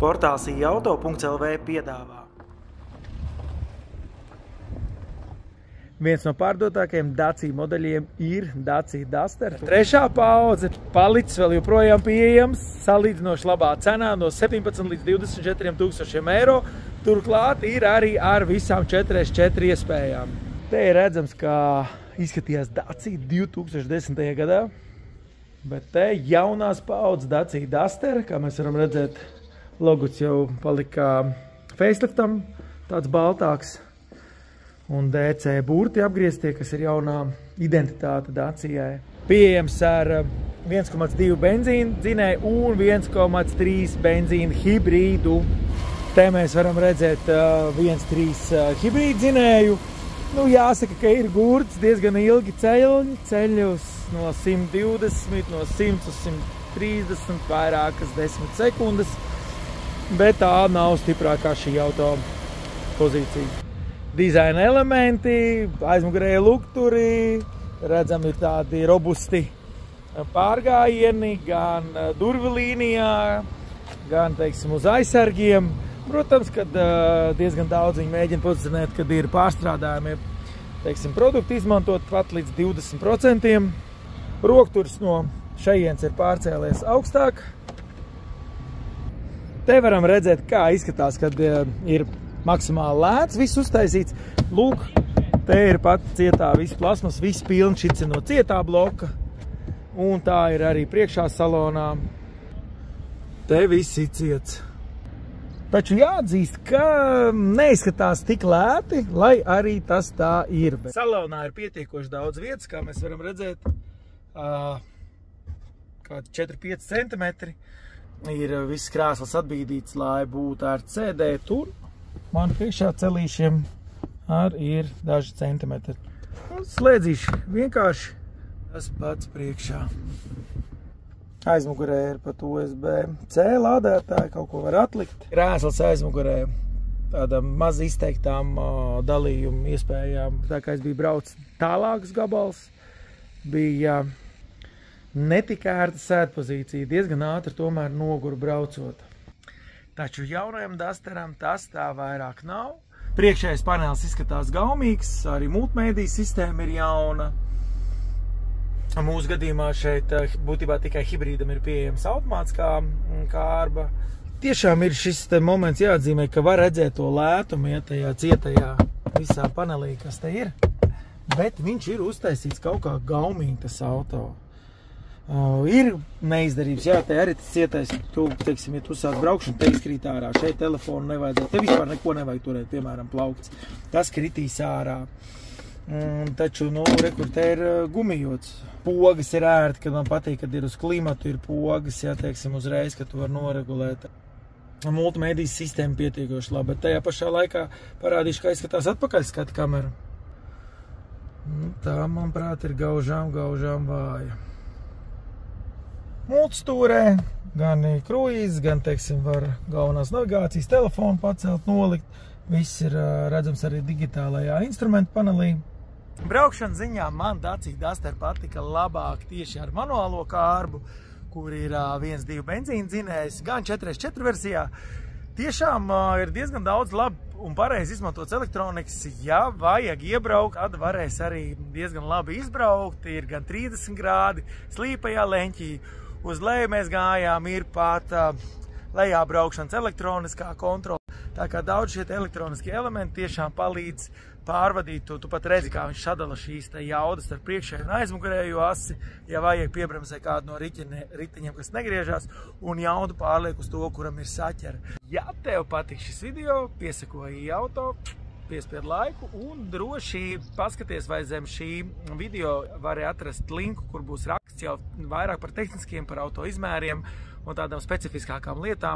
Portāls iauto.lv piedāvā. Viens no pārdotākajiem Dacia modeļiem ir Dacia Duster. Trešā paudze palicis vēl joprojām pieejams, salīdzinoši labā cenā no 17 līdz 24 tūkstošiem eiro. Turklāt ir arī ar visām 4x4 iespējām. Te ir redzams, kā izskatījās Dacia 2010. gadā, bet te jaunās paudzes Dacia Duster, kā mēs varam redzēt, logots jau palika faceliftam, tāds baltāks. Un DC burti apgrieztie, kas ir jaunā identitāte Dacijai. Pieejams ar 1,2 benzīna dzinēju un 1,3 benzīna hibrīdu. Te mēs varam redzēt 1,3 hibrīdu dzinēju. Nu, jāsaka, ka ir gurts diezgan ilgi ceļus no 120, no 100 uz 130, vairākas 10 sekundes. Bet tā nav stiprākā šī auto pozīcija. Dizaina elementi, aizmugurēji lukturi, redzam, ir tādi robusti pārgājieni, gan durvi līnijā, gan, teiksim, uz aizsargiem. Protams, kad diezgan daudz viņi mēģina pozicionēt, kad ir pārstrādājumi, teiksim, produkti izmantot pat līdz 20%. Rokturs no šejienes ir pārcēlies augstāk. Te varam redzēt, kā izskatās, kad ir maksimāli lēts, viss uztaisīts. Lūk, te ir pat cietā viss plasmas, viss pilns, šits ir no cietā bloka. Un tā ir arī priekšā salonā. Te viss ir ciets. Taču jāatzīst, ka neizskatās tik lēti, lai arī tas tā ir. Salonā ir pietiekoši daudz vietas, kā mēs varam redzēt, kādi 4-5 centimetri. Ir viss krēsls atbīdīts, lai būtu ērti sēdēt. Tur man priekšā celīšiem ir daži centimetri. Slēdzīši vienkārši tas pats priekšā. Aizmugurē ir pat USB-C lādētāji, kaut ko var atlikt. Krēsls aizmugurē tādām maz izteiktām dalījumu iespējām. Tā kā es biju braucis tālāks gabals, bija netika ērta sēdpozīcija, diezgan ātri tomēr noguru braucot. Taču jaunajam Dusteram tas tā vairāk nav. Priekšējais panelis izskatās gaumīgs, arī multimēdijas sistēma ir jauna. Mūsu gadījumā šeit būtībā tikai hibrīdam ir pieejams automātiskā kārba. Tiešām ir šis moments jāatzīmē, ka var redzēt to lētumu, ja tajā cietajā visā panelī, kas te ir. Bet viņš ir uztaisīts kaut kā gaumīgi, tas auto. Ir neizdarības, jā, te arī tas cietais, tu, teiksim, ja tu sāc braukšanu, te izkrīt ārā, šeit telefonu nevajadzētu, te vispār neko nevajag turēt, piemēram, plaukts. Tas kritīs ārā. Taču, nu, rekur, te ir gumijots. Pogas ir ērti, kad man patīk, kad ir uz klimatu, ir pogas, jā, teiksim, uzreiz, ka tu var noregulēt. Multimēdijas sistēma pietiekoši labi, bet tajā pašā laikā parādīšu, kā izskatās atpakaļskata kamera. Tā, manuprāt, ir gaužām vāja. Multistūrē, gan kruīzes, gan, teiksim, var galvenās navigācijas telefonu pacelt, nolikt. Viss ir redzams arī digitālajā instrumentu panelī. Braukšanas ziņā man Dacia Duster patika labāk tieši ar manuālo kārbu, kur ir 1,2 benzīna dzinējs, gan 4x4 versijā. Tiešām ir diezgan daudz labi un pareizi izmantots elektronikas. Ja vajag iebraukt, tad varēs arī diezgan labi izbraukt. Ir gan 30 grādi, slīpajā leņķī. Uz leju mēs gājām, ir pat lejā braukšanas elektroniskā kontrola. Tā kā daudz šie elektroniskie elementi tiešām palīdz pārvadīt. Tu pat redzi, kā viņš sadala šīs jaudas ar priekšēju un aizmugurējo asi, ja vajag piebremzē kādu no riteņiem, kas negriežās, un jaudu pārliek uz to, kuram ir saķere. Ja tev patīk šis video, piesakoji auto, piespied laiku un droši paskaties, vai zem šī video vari atrast linku, kur būs raksts jau vairāk par tehniskiem, par auto izmēriem un tādām specifiskākām lietām.